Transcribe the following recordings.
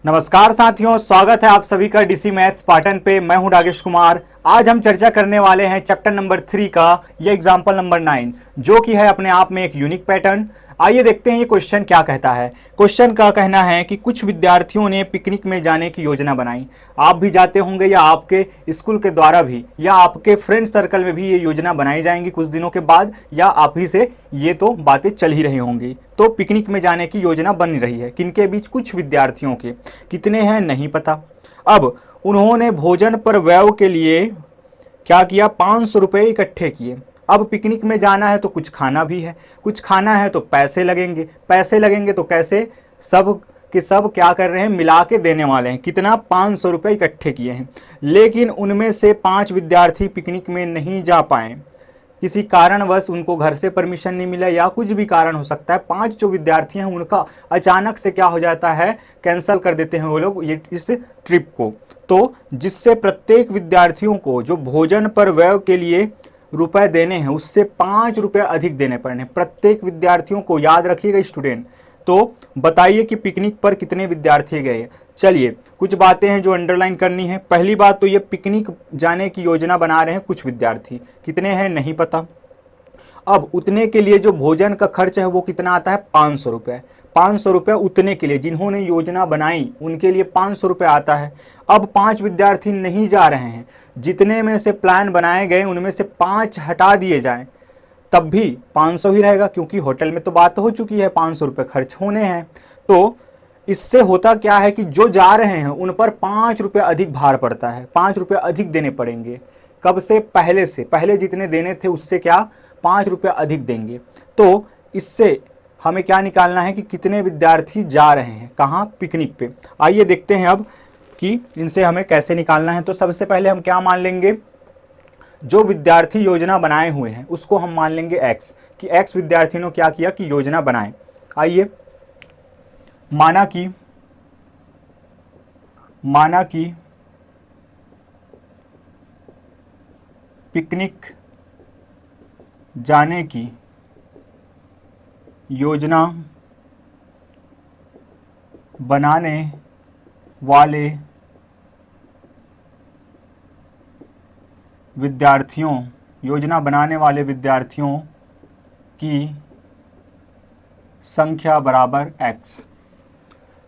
नमस्कार साथियों, स्वागत है आप सभी का डीसी मैथ्स पाटन पे। मैं हूं राकेश कुमार। आज हम चर्चा करने वाले हैं चैप्टर नंबर 3 का ये एग्जाम्पल नंबर 9, जो कि है अपने आप में एक यूनिक पैटर्न। आइए देखते हैं ये क्वेश्चन क्या कहता है। क्वेश्चन का कहना है कि कुछ विद्यार्थियों ने पिकनिक में जाने की योजना बनाई। आप भी जाते होंगे या आपके स्कूल के द्वारा भी या आपके फ्रेंड सर्कल में भी ये योजना बनाई जाएंगी कुछ दिनों के बाद, या आप ही से ये तो बातें चल ही रही होंगी। तो पिकनिक में जाने की योजना बन रही है किनके बीच? कुछ विद्यार्थियों के। कितने हैं नहीं पता। अब उन्होंने भोजन पर व्यय के लिए क्या किया? 500 रुपये इकट्ठे किए। अब पिकनिक में जाना है तो कुछ खाना भी है, कुछ खाना है तो पैसे लगेंगे। पैसे लगेंगे तो कैसे? सब के सब क्या कर रहे हैं? मिला के देने वाले हैं। कितना? 500 रुपये इकट्ठे किए हैं। लेकिन उनमें से 5 विद्यार्थी पिकनिक में नहीं जा पाए। किसी कारणवश उनको घर से परमिशन नहीं मिला या कुछ भी कारण हो सकता है। 5 जो विद्यार्थी हैं उनका अचानक से क्या हो जाता है? कैंसल कर देते हैं वो लोग ये इस ट्रिप को। तो जिससे प्रत्येक विद्यार्थियों को जो भोजन पर व्यय के लिए रुपए देने हैं उससे 5 रुपये अधिक देने पड़ने प्रत्येक विद्यार्थियों को। याद रखिएगा स्टूडेंट। तो बताइए कि पिकनिक पर कितने विद्यार्थी गए। चलिए कुछ बातें हैं जो अंडरलाइन करनी है। पहली बात तो ये पिकनिक जाने की योजना बना रहे हैं कुछ विद्यार्थी। कितने हैं नहीं पता। अब उतने के लिए जो भोजन का खर्च है वो कितना आता है? 500 रुपये। 500 रुपये उतने के लिए जिन्होंने योजना बनाई उनके लिए 500 रुपये आता है। अब 5 विद्यार्थी नहीं जा रहे हैं। जितने में से प्लान बनाए गए उनमें से 5 हटा दिए जाएं तब भी 500 ही रहेगा, क्योंकि होटल में तो बात हो चुकी है 500 रुपये खर्च होने हैं। तो इससे होता क्या है कि जो जा रहे हैं उन पर 5 रुपये अधिक भार पड़ता है। 5 रुपये अधिक देने पड़ेंगे। कब से? पहले से। पहले जितने देने थे उससे क्या 5 रुपये अधिक देंगे। तो इससे हमें क्या निकालना है कि कितने विद्यार्थी जा रहे हैं कहाँ? पिकनिक पे। आइए देखते हैं अब कि इनसे हमें कैसे निकालना है। तो सबसे पहले हम क्या मान लेंगे? जो विद्यार्थी योजना बनाए हुए हैं उसको हम मान लेंगे x, कि x विद्यार्थियों ने क्या किया कि योजना बनाए। आइए माना कि पिकनिक जाने की योजना बनाने वाले विद्यार्थियों की संख्या बराबर x।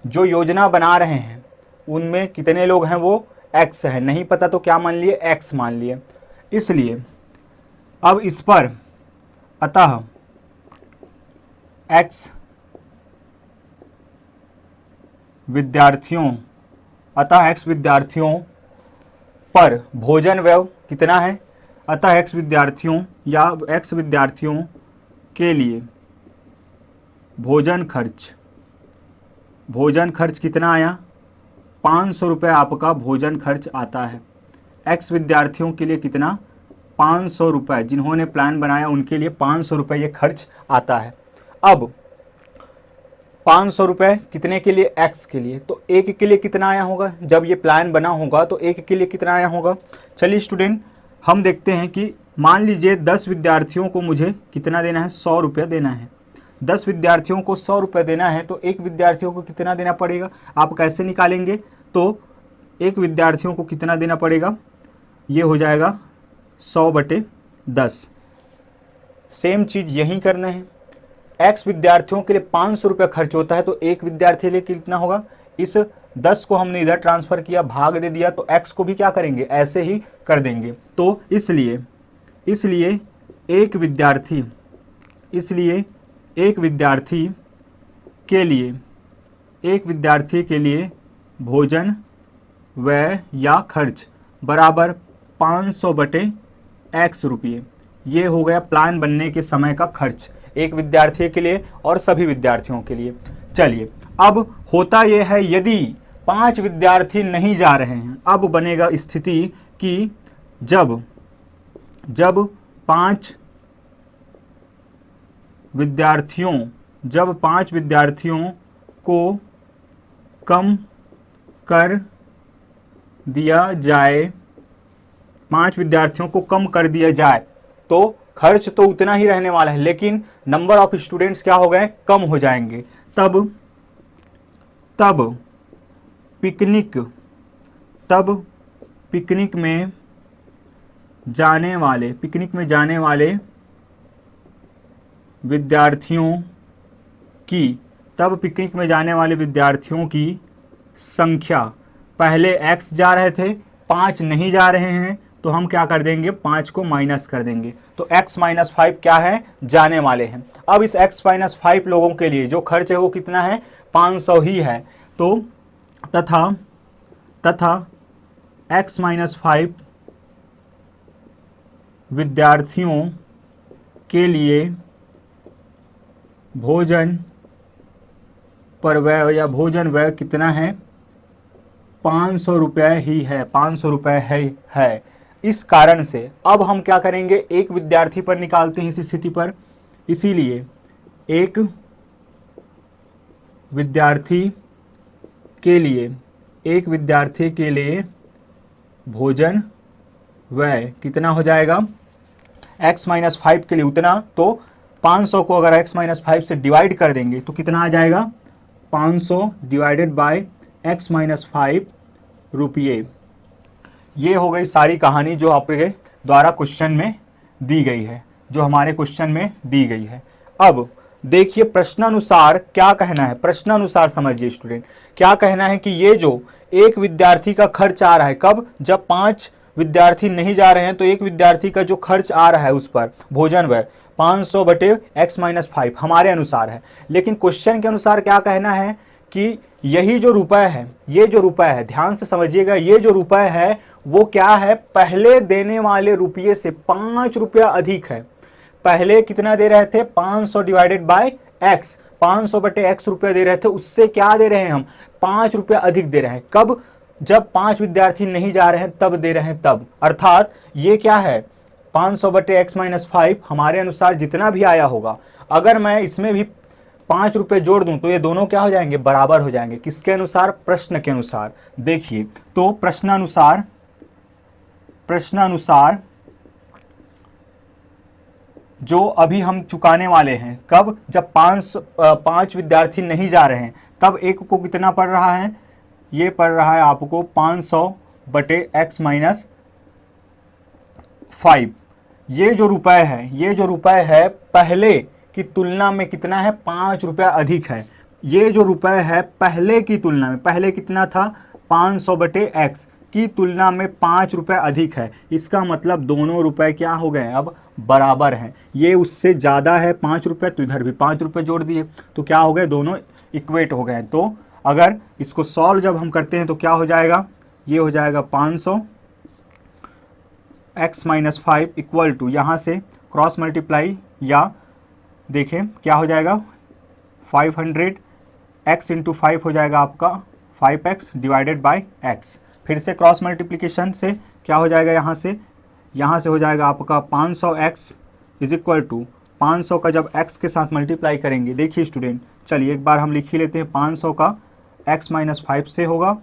जो योजना बना रहे हैं उनमें कितने लोग हैं? वो x है। नहीं पता तो क्या मान लिए? x मान लिए। इसलिए अब इस पर अतः x विद्यार्थियों पर भोजन व्यय कितना है? अतः x विद्यार्थियों के लिए भोजन खर्च कितना आया? 500 रुपये आपका भोजन खर्च आता है। x विद्यार्थियों के लिए कितना? 500 रुपये। जिन्होंने प्लान बनाया उनके लिए 500 रुपये ये खर्च आता है। अब 500 रुपये कितने के लिए? x के लिए। तो एक के लिए कितना आया होगा? जब ये प्लान बना होगा तो एक के लिए कितना आया होगा? चलिए स्टूडेंट हम देखते हैं कि मान लीजिए 10 विद्यार्थियों को मुझे कितना देना है? 100 रुपये देना है। 10 विद्यार्थियों को 100 रुपये देना है तो एक विद्यार्थियों को कितना देना पड़ेगा? आप कैसे निकालेंगे? तो एक विद्यार्थियों को कितना देना पड़ेगा? ये हो जाएगा 100/10। सेम चीज़ यहीं करना है। x विद्यार्थियों के लिए 500 रुपये खर्च होता है तो एक विद्यार्थी के लिए कितना होगा? इस 10 को हमने इधर ट्रांसफ़र किया, भाग दे दिया, तो x को भी क्या करेंगे? ऐसे ही कर देंगे। तो इसलिए एक विद्यार्थी के लिए भोजन व्यय या खर्च बराबर 500/x रुपये। ये हो गया प्लान बनने के समय का खर्च, एक विद्यार्थी के लिए और सभी विद्यार्थियों के लिए। चलिए अब होता यह है यदि 5 विद्यार्थी नहीं जा रहे हैं, अब बनेगा स्थिति कि जब 5 विद्यार्थियों को कम कर दिया जाए, 5 विद्यार्थियों को कम कर दिया जाए तो खर्च तो उतना ही रहने वाला है, लेकिन नंबर ऑफ स्टूडेंट्स क्या हो गए? कम हो जाएंगे। तब पिकनिक में जाने वाले विद्यार्थियों की संख्या, पहले x जा रहे थे 5 नहीं जा रहे हैं तो हम क्या कर देंगे 5 को माइनस कर देंगे, तो x माइनस 5 क्या है जाने वाले हैं। अब इस x माइनस 5 लोगों के लिए जो खर्च है वो कितना है 500 ही है, तो तथा x माइनस 5 विद्यार्थियों के लिए भोजन पर व्यय या भोजन व्यय कितना है 500 रुपये ही है, 500 रुपये है। इस कारण से अब हम क्या करेंगे, एक विद्यार्थी पर निकालते हैं इस स्थिति पर, इसीलिए एक विद्यार्थी के लिए भोजन व्यय कितना हो जाएगा x माइनस 5 के लिए उतना, तो 500 को अगर x माइनस 5 से डिवाइड कर देंगे तो कितना आ जाएगा 500 डिवाइडेड बाय x माइनस 5 रुपये। ये हो गई सारी कहानी जो आपके द्वारा क्वेश्चन में दी गई है, जो हमारे क्वेश्चन में दी गई है। अब देखिए प्रश्नानुसार क्या कहना है, प्रश्नानुसार समझिए स्टूडेंट, क्या कहना है कि ये जो एक विद्यार्थी का खर्च आ रहा है, कब, जब 5 विद्यार्थी नहीं जा रहे हैं तो एक विद्यार्थी का जो खर्च आ रहा है उस पर भोजन व्यय 500 बटे x माइनस 5 हमारे अनुसार है। लेकिन क्वेश्चन के अनुसार क्या कहना है कि यही जो रुपए है, ये जो रुपए है, ध्यान से समझिएगा, ये जो रुपए है वो क्या है पहले देने वाले रुपये से 5 रुपया अधिक है। पहले कितना दे रहे थे 500 डिवाइडेड बाय x, 500 बटे x रुपया दे रहे थे, उससे क्या दे रहे हैं हम 5 रुपया अधिक दे रहे हैं। कब, जब 5 विद्यार्थी नहीं जा रहे हैं तब दे रहे हैं तब, अर्थात ये क्या है 500 बटे x माइनस 5 हमारे अनुसार जितना भी आया होगा, अगर मैं इसमें भी 5 रुपये जोड़ दूं तो ये दोनों क्या हो जाएंगे बराबर हो जाएंगे। किसके अनुसार, प्रश्न के अनुसार। देखिए तो प्रश्नानुसार जो अभी हम चुकाने वाले हैं, कब, जब 5 विद्यार्थी नहीं जा रहे हैं तब एक को कितना पड़ रहा है, ये पड़ रहा है आपको 500 बटे x माइनस 5। ये जो रुपए है पहले की तुलना में कितना है 5 रुपया अधिक है। ये जो रुपए है पहले की तुलना में, पहले कितना था 500 बटे x की तुलना में 5 रुपये अधिक है। इसका मतलब दोनों रुपए क्या हो गए अब बराबर हैं। ये उससे ज़्यादा है 5 रुपये तो इधर भी 5 रुपये जोड़ दिए तो क्या हो गए दोनों इक्वेट हो गए। तो अगर इसको सॉल्व जब हम करते हैं तो क्या हो जाएगा, ये हो जाएगा 500 x माइनस 5 इक्वल टू, यहाँ से क्रॉस मल्टीप्लाई या देखें क्या हो जाएगा 500 x इंटू 5 हो जाएगा आपका 5x डिवाइडेड बाय x। फिर से क्रॉस मल्टीप्लिकेशन से क्या हो जाएगा, यहाँ से हो जाएगा आपका 500x इज इक्वल टू 500 का जब x के साथ मल्टीप्लाई करेंगे, देखिए स्टूडेंट चलिए एक बार हम लिख ही लेते हैं, 500 का x माइनस 5 से होगा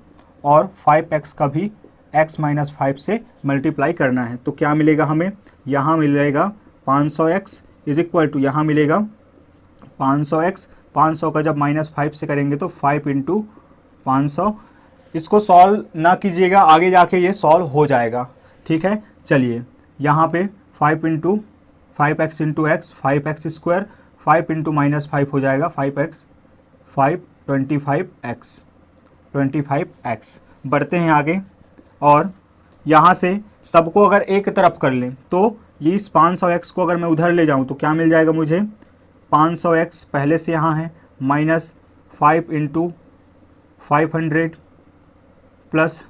और 5x का भी x माइनस 5 से मल्टीप्लाई करना है। तो क्या मिलेगा हमें, यहाँ मिलेगा 500x इज इक्वल टू, यहाँ मिलेगा 500x, 500 का जब माइनस 5 से करेंगे तो 5 इंटू 500। इसको सॉल्व ना कीजिएगा, आगे जाके ये सॉल्व हो जाएगा, ठीक है। चलिए यहाँ पे 5 into 5x into x 5x square, 5 into minus 5 हो जाएगा 5x, 5 25x। बढ़ते हैं आगे और यहाँ से सबको अगर एक तरफ कर लें तो ये इस 500x को अगर मैं उधर ले जाऊँ तो क्या मिल जाएगा मुझे, 500x पहले से यहाँ है minus 5 into 500 plus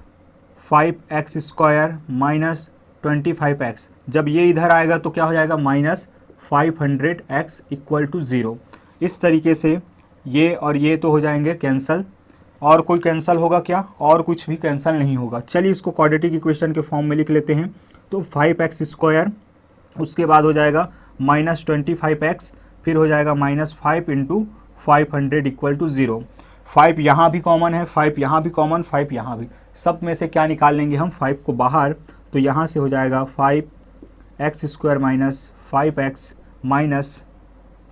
5x square minus 25x। जब ये इधर आएगा तो क्या हो जाएगा माइनस 500x इक्वल टू 0। इस तरीके से ये और ये तो हो जाएंगे कैंसल, और कोई कैंसल होगा क्या, और कुछ भी कैंसल नहीं होगा। चलिए इसको क्वाड्रेटिक इक्वेशन के फॉर्म में लिख लेते हैं। तो 5x स्क्वायर, उसके बाद हो जाएगा माइनस 25x, फिर हो जाएगा माइनस 5 इंटू 500 इक्वल टू 0। 5 यहाँ भी कॉमन है, 5 यहाँ भी कॉमन, 5 यहाँ भी, सब में से क्या निकाल लेंगे हम 5 को बाहर, तो यहाँ से हो जाएगा 5x square minus 5x minus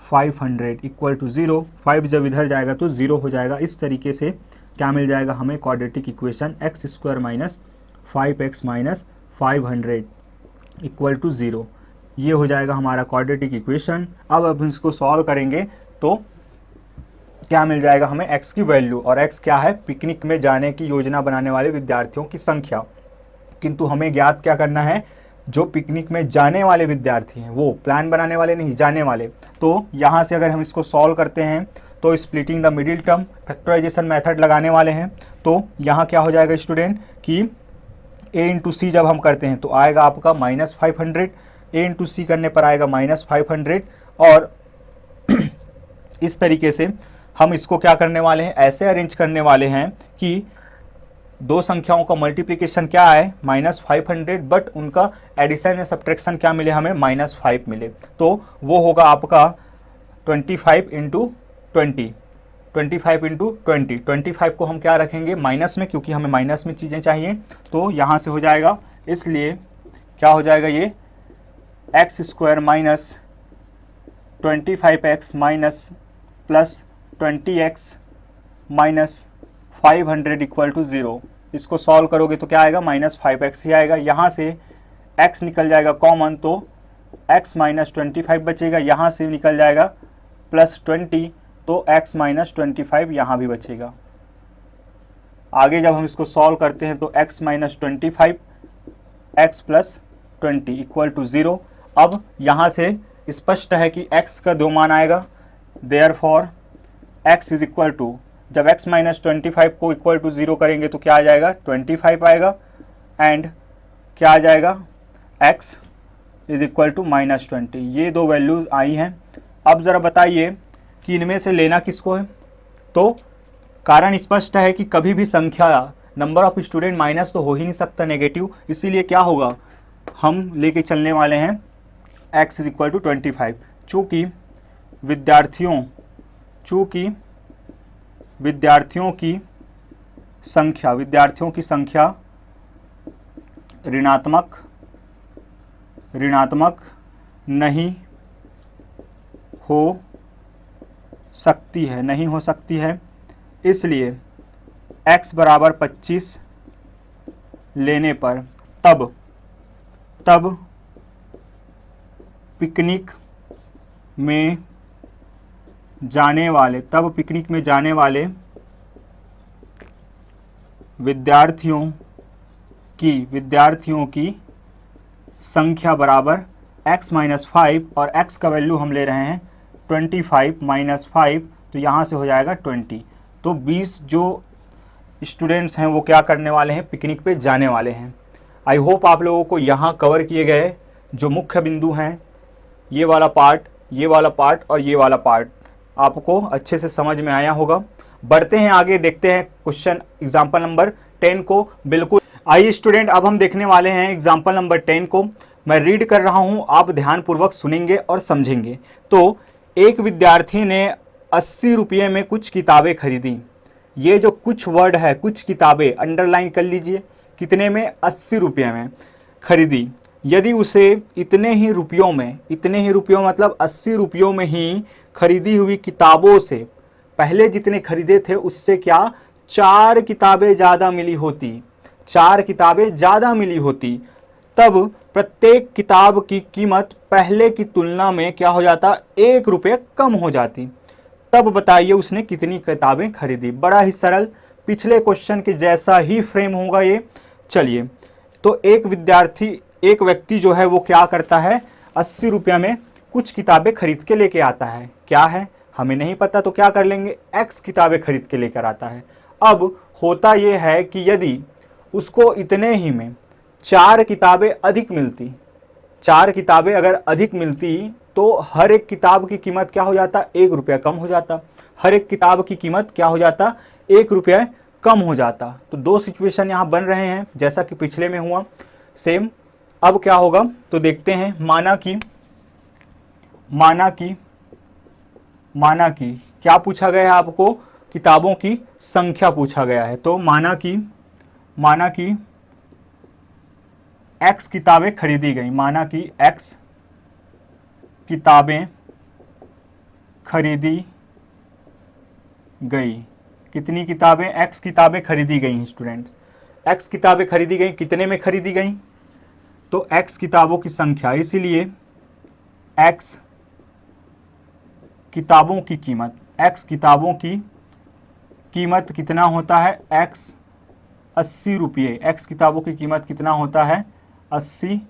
500 equal to 0। 5 जब इधर जाएगा तो 0 हो जाएगा। इस तरीके से क्या मिल जाएगा हमें quadratic equation X square minus 5x minus 500 equal to 0। ये हो जाएगा हमारा क्वाड्रेटिक इक्वेशन। अब हम इसको सॉल्व करेंगे तो क्या मिल जाएगा हमें x की वैल्यू, और x क्या है, पिकनिक में जाने की योजना बनाने वाले विद्यार्थियों की संख्या। किंतु हमें ज्ञात क्या करना है, जो पिकनिक में जाने वाले विद्यार्थी हैं, वो प्लान बनाने वाले नहीं, जाने वाले। तो यहाँ से अगर हम इसको सॉल्व करते हैं तो splitting the middle term factorisation method लगाने वाले हैं। तो यहाँ क्या हो जाएगा स्टूडेंट कि a इंटू सी जब हम करते हैं तो आएगा आपका -500, a इंटू सी करने पर आएगा -500। और इस तरीके से हम इसको क्या करने वाले हैं, ऐसे अरेंज करने वाले हैं कि दो संख्याओं का मल्टीप्लिकेशन क्या है -500, बट उनका एडिशन या सब्ट्रैक्शन क्या मिले हमें -5 मिले। तो वो होगा आपका 25 इंटू 20, 25 इंटू 20। 25 को हम क्या रखेंगे माइनस में, क्योंकि हमें माइनस में चीज़ें चाहिए। तो यहाँ से हो जाएगा, इसलिए क्या हो जाएगा ये X square minus 25x minus plus 20x minus 500 equal to 0। इसको सॉल्व करोगे तो क्या आएगा -5x ही आएगा। यहाँ से x निकल जाएगा कॉमन, तो x माइनस 25 बचेगा। यहाँ से निकल जाएगा +20, तो x माइनस 25 यहाँ भी बचेगा। आगे जब हम इसको सॉल्व करते हैं तो x minus 25 x plus 20 equal to 0। अब यहाँ से स्पष्ट है कि x का 2 मान आएगा, therefore x is equal to, जब x माइनस 25 को इक्वल टू 0 करेंगे तो क्या आ जाएगा 25 आएगा, एंड क्या आ जाएगा x इज इक्वल टू -20। ये दो वैल्यूज़ आई हैं। अब ज़रा बताइए कि इनमें से लेना किसको है। तो कारण स्पष्ट है कि कभी भी संख्या नंबर ऑफ स्टूडेंट माइनस तो हो ही नहीं सकता नेगेटिव, इसीलिए क्या होगा, हम लेके चलने वाले हैं x इज इक्वल टू 25। चूँकि विद्यार्थियों की संख्या ऋणात्मक नहीं हो सकती है, इसलिए x बराबर 25 लेने पर तब पिकनिक में जाने वाले विद्यार्थियों की संख्या बराबर x माइनस 5, और x का वैल्यू हम ले रहे हैं 25 माइनस 5, तो यहाँ से हो जाएगा 20। तो 20 जो स्टूडेंट्स हैं वो क्या करने वाले हैं, पिकनिक पे जाने वाले हैं। आई होप आप लोगों को यहाँ कवर किए गए जो मुख्य बिंदु हैं, ये वाला पार्ट और ये वाला पार्ट आपको अच्छे से समझ में आया होगा। बढ़ते हैं आगे, देखते हैं क्वेश्चन एग्जाम्पल नंबर 10 को। बिल्कुल आइए स्टूडेंट, अब हम देखने वाले हैं एग्जाम्पल नंबर 10 को। मैं रीड कर रहा हूं, आप ध्यानपूर्वक सुनेंगे और समझेंगे। तो एक विद्यार्थी ने 80 रुपये में कुछ किताबें खरीदी। ये जो कुछ वर्ड है, कुछ किताबें अंडरलाइन कर लीजिए, कितने में, 80 रुपये में खरीदी। यदि उसे इतने ही रुपयों मतलब 80 रुपयों में ही खरीदी हुई किताबों से पहले जितने खरीदे थे उससे क्या 4 किताबें ज़्यादा मिली होती, तब प्रत्येक किताब की कीमत पहले की तुलना में क्या हो जाता, 1 रुपये कम हो जाती। तब बताइए उसने कितनी किताबें खरीदी। बड़ा ही सरल, पिछले क्वेश्चन के जैसा ही फ्रेम होगा ये। चलिए, तो एक व्यक्ति जो है वो क्या करता है, 80 रुपये में कुछ किताबें खरीद के लेके आता है। क्या है हमें नहीं पता, तो क्या कर लेंगे, x किताबें खरीद के लेकर आता है। अब होता ये है कि यदि उसको इतने ही में 4 किताबें अगर अधिक मिलती तो हर एक किताब की कीमत क्या हो जाता, 1 रुपया कम हो जाता। हर एक किताब की कीमत क्या हो जाता, 1 रुपया कम हो जाता। तो दो सिचुएशन यहाँ बन रहे हैं जैसा कि पिछले में हुआ सेम। अब क्या होगा तो देखते हैं। माना कि क्या पूछा गया है आपको, किताबों की संख्या पूछा गया है। तो माना कि x किताबें खरीदी गई, माना कि x किताबें खरीदी गई। कितनी किताबें, एक्स किताबें खरीदी गई स्टूडेंट, एक्स किताबें खरीदी गई, कितने में खरीदी गई, तो एक्स किताबों की संख्या, इसीलिए एक्स किताबों की कीमत, एक्स किताबों की कीमत कितना होता है, एक्स 80 रुपये, एक्स किताबों की कीमत कितना होता है 80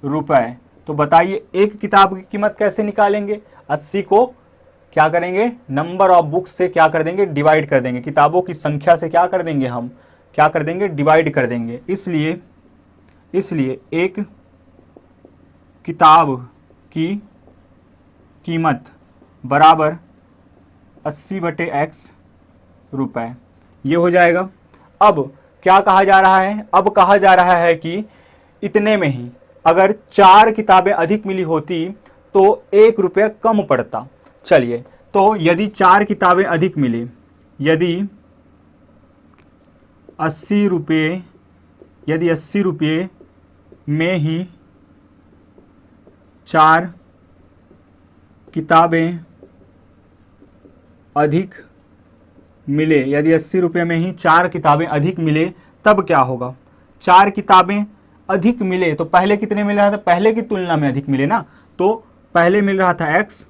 रुपये। तो बताइए एक किताब की कीमत कैसे निकालेंगे, 80 को क्या करेंगे, नंबर ऑफ बुक्स से क्या कर देंगे, डिवाइड कर देंगे, किताबों की संख्या से क्या कर देंगे, हम क्या कर देंगे, डिवाइड कर देंगे। इसलिए एक किताब की कीमत बराबर 80/x रुपए, ये हो जाएगा। अब क्या कहा जा रहा है, अब कहा जा रहा है कि इतने में ही अगर 4 किताबें अधिक मिली होती तो 1 रुपया कम पड़ता। चलिए, तो यदि 4 किताबें अधिक मिली, यदि 80 रुपये में ही 4 किताबें अधिक मिले, यदि 80 रुपये में ही 4 किताबें अधिक मिले, तब क्या होगा, 4 किताबें अधिक मिले तो पहले कितने मिल रहा था, पहले की तुलना में अधिक मिले ना, तो पहले मिल रहा था x,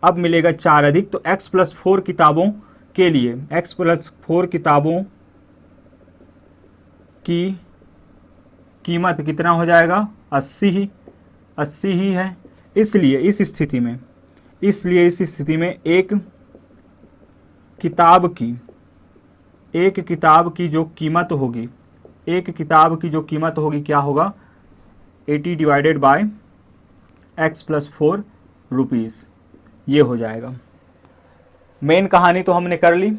अब मिलेगा 4 अधिक, तो x+4 किताबों के लिए, x+4 किताबों की कीमत कितना हो जाएगा, 80 ही है। इसलिए इस स्थिति में एक किताब की जो कीमत होगी, क्या होगा, 80 / x+4 रुपीज़, ये हो जाएगा। मेन कहानी तो हमने कर ली,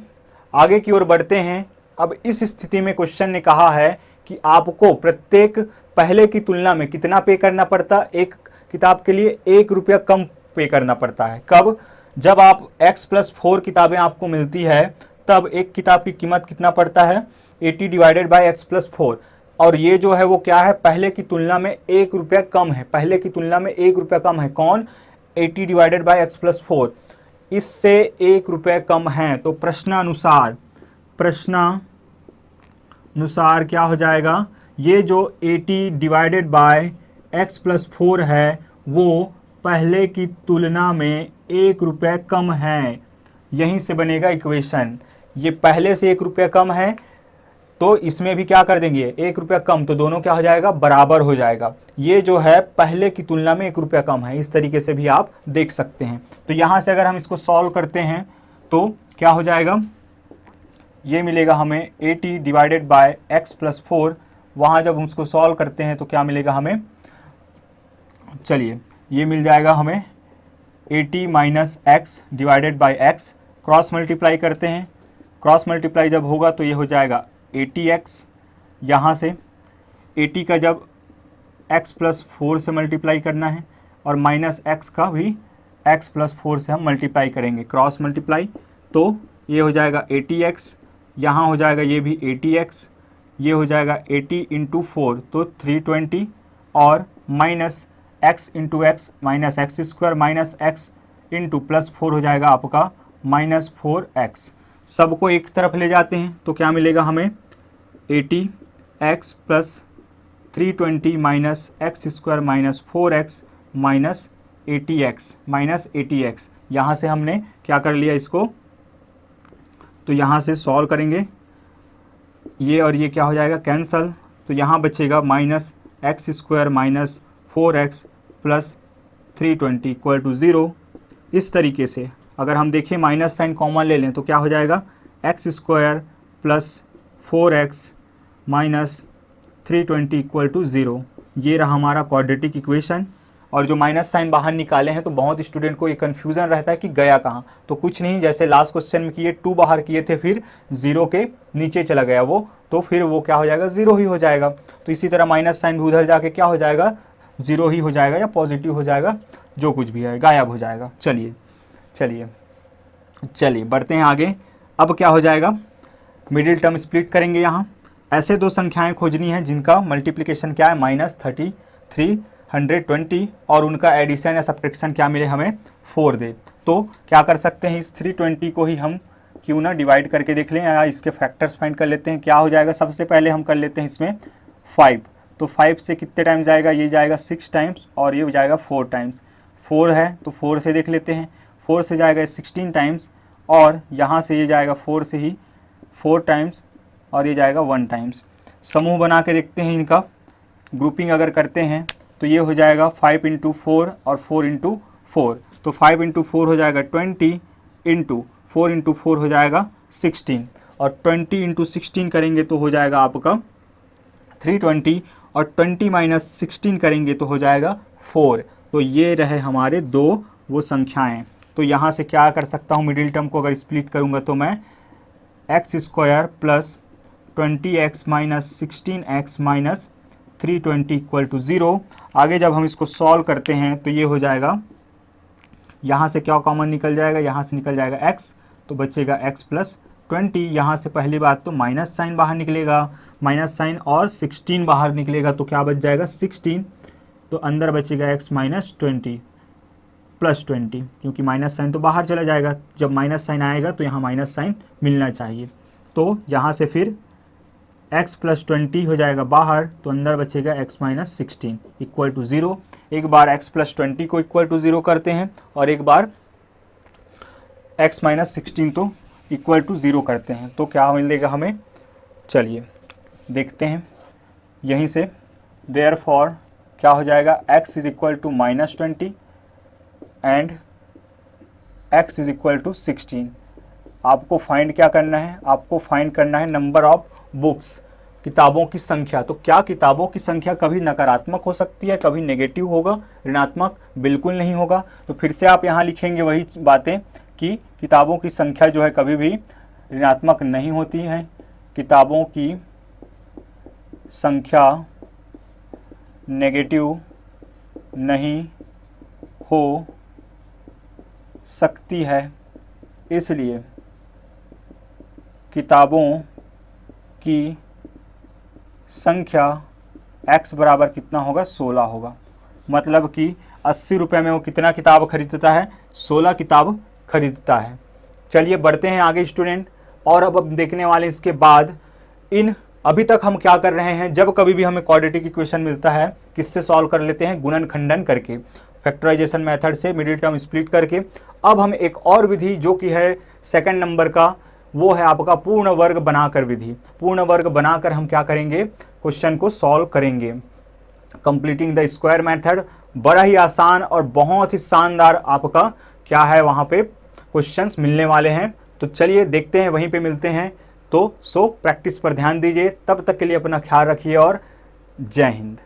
आगे की ओर बढ़ते हैं। अब इस स्थिति में क्वेश्चन ने कहा है कि आपको प्रत्येक पहले की तुलना में कितना पे करना पड़ता, एक किताब के लिए 1 रुपया कम पे करना पड़ता है। कब, जब आप x+4 किताबें आपको मिलती है, तब एक किताब की कीमत कितना पड़ता है, 80 / x+4, और ये जो है वो क्या है, पहले की तुलना में 1 रुपया कम है, पहले की तुलना में 1 रुपया कम है, कौन, 80 / x+4, इससे 1 रुपया कम है। तो प्रश्नानुसार क्या हो जाएगा, ये जो 80 / x+4 है वो पहले की तुलना में 1 रुपया कम है, यहीं से बनेगा इक्वेशन। ये पहले से 1 रुपया कम है तो इसमें भी क्या कर देंगे, 1 रुपया कम, तो दोनों क्या हो जाएगा, बराबर हो जाएगा। ये जो है पहले की तुलना में 1 रुपया कम है, इस तरीके से भी आप देख सकते हैं। तो यहाँ से अगर हम इसको सॉल्व करते हैं तो क्या हो जाएगा, ये मिलेगा हमें 80 / x+4, वहाँ जब हम उसको सॉल्व करते हैं तो क्या मिलेगा हमें, चलिए ये मिल जाएगा हमें 80 - x / x, क्रॉस मल्टीप्लाई करते हैं, क्रॉस मल्टीप्लाई जब होगा तो ये हो जाएगा 80x, यहाँ से 80 का जब x+4 से मल्टीप्लाई करना है और -x का भी x+4 से हम मल्टीप्लाई करेंगे, क्रॉस मल्टीप्लाई, तो ये हो जाएगा 80x, यहाँ हो जाएगा ये भी 80x, ये हो जाएगा 80 × 4 तो 320, और -x × x -x² -x × +4 हो जाएगा आपका -4x। सबको एक तरफ ले जाते हैं तो क्या मिलेगा हमें, 80x + 320 -x² -4x -80x यहाँ से हमने क्या कर लिया इसको, तो यहाँ से सॉल्व करेंगे, ये और ये क्या हो जाएगा, कैंसल, तो यहाँ बचेगा -x² -4x + 320 = 0। इस तरीके से अगर हम देखें माइनस साइन कॉमन ले लें तो क्या हो जाएगा, x² + 4x - 320 = 0। ये रहा हमारा क्वाड्रेटिक इक्वेशन। और जो माइनस साइन बाहर निकाले हैं तो बहुत स्टूडेंट को ये कन्फ्यूज़न रहता है कि गया कहाँ, तो कुछ नहीं, जैसे लास्ट क्वेश्चन में किए 2 बाहर किए थे, फिर 0 के नीचे चला गया वो, तो फिर वो क्या हो जाएगा, 0 ही हो जाएगा। तो इसी तरह माइनस साइन भी उधर जाके क्या हो जाएगा, 0 ही हो जाएगा या पॉजिटिव हो जाएगा, जो कुछ भी है गायब हो जाएगा। चलिए बढ़ते हैं आगे। अब क्या हो जाएगा, मिडिल टर्म स्प्लिट करेंगे। यहाँ ऐसे 2 संख्याएं खोजनी है जिनका मल्टीप्लिकेशन क्या है, -320 और उनका एडिशन या सब्ट्रैक्शन क्या मिले हमें, 4 दे। तो क्या कर सकते हैं, इस 320 को ही हम क्यों ना डिवाइड करके देख लें या इसके फैक्टर्स फाइंड कर लेते हैं। क्या हो जाएगा, सबसे पहले हम कर लेते हैं इसमें 5, तो 5 से कितने टाइम्स जाएगा, ये जाएगा 6 टाइम्स और ये हो जाएगा 4 टाइम्स। 4 है तो 4 से देख लेते हैं, 4 से जाएगा 16 टाइम्स और यहाँ से ये जाएगा 4 से ही 4 टाइम्स और ये जाएगा 1 टाइम्स। समूह बना के देखते हैं इनका, ग्रुपिंग अगर करते हैं तो ये हो जाएगा 5 इंटू 4 और 4 इंटू 4, तो 5 इंटू 4 हो जाएगा 20 इंटू 4 इंटू 4 हो जाएगा 16 और 20 इंटू 16 करेंगे तो हो जाएगा आपका 320 और 20 माइनस 16 करेंगे तो हो जाएगा 4। तो ये रहे हमारे दो वो संख्याएं। तो यहाँ से क्या कर सकता हूँ, मिडिल टर्म को अगर स्प्लिट करूँगा तो मैं X square plus 20x minus 16x minus 320 equal to 0। आगे जब हम इसको सॉल्व करते हैं तो ये हो जाएगा, यहाँ से क्या कॉमन निकल जाएगा, यहाँ से निकल जाएगा x, तो बचेगा x प्लस 20। यहाँ से पहली बात तो माइनस साइन बाहर निकलेगा, माइनस साइन और 16 बाहर निकलेगा तो क्या बच जाएगा 16, तो अंदर बचेगा x माइनस 20 प्लस 20, क्योंकि माइनस साइन तो बाहर चला जाएगा, जब माइनस साइन आएगा तो यहाँ माइनस साइन मिलना चाहिए। तो यहाँ से फिर x प्लस 20 हो जाएगा बाहर, तो अंदर बचेगा x माइनस 16 इक्वल टू 0। एक बार x प्लस 20 को इक्वल टू 0 करते हैं और एक बार x माइनस 16 तो इक्वल टू 0 करते हैं, तो क्या मिलेगा हमें, चलिए देखते हैं। यहीं से देयरफॉर क्या हो जाएगा, x is equal to minus 20 and x is equal to 16। आपको फाइंड क्या करना है, आपको फाइंड करना है नंबर ऑफ बुक्स, किताबों की संख्या। तो क्या किताबों की संख्या कभी नकारात्मक हो सकती है, कभी नेगेटिव होगा, ऋणात्मक बिल्कुल नहीं होगा। तो फिर से आप यहाँ लिखेंगे वही बातें कि किताबों की संख्या जो है कभी भी ऋणात्मक नहीं होती है, किताबों की संख्या नेगेटिव नहीं हो सकती है, इसलिए किताबों की संख्या x बराबर कितना होगा, 16 होगा। मतलब कि 80 रुपये में वो कितना किताब खरीदता है, 16 किताब खरीदता है। चलिए बढ़ते हैं आगे स्टूडेंट, और अब देखने वाले इसके बाद इन अभी तक हम क्या कर रहे हैं, जब कभी भी हमें क्वाड्रेटिक इक्वेशन मिलता है किससे सॉल्व कर लेते हैं, गुणन खंडन करके, फैक्टराइजेशन मेथड से मिडिल टर्म स्प्लिट करके। अब हम एक और विधि जो कि है सेकंड नंबर का, वो है आपका पूर्ण वर्ग बनाकर विधि। पूर्ण वर्ग बनाकर हम क्या करेंगे, क्वेश्चन को सॉल्व करेंगे। कंप्लीटिंग द स्क्वायर मेथड, बड़ा ही आसान और बहुत ही शानदार आपका क्या है वहाँ पे क्वेश्चंस मिलने वाले हैं। तो चलिए देखते हैं, वहीं पे मिलते हैं। तो प्रैक्टिस पर ध्यान दीजिए। तब तक के लिए अपना ख्याल रखिए और जय हिंद।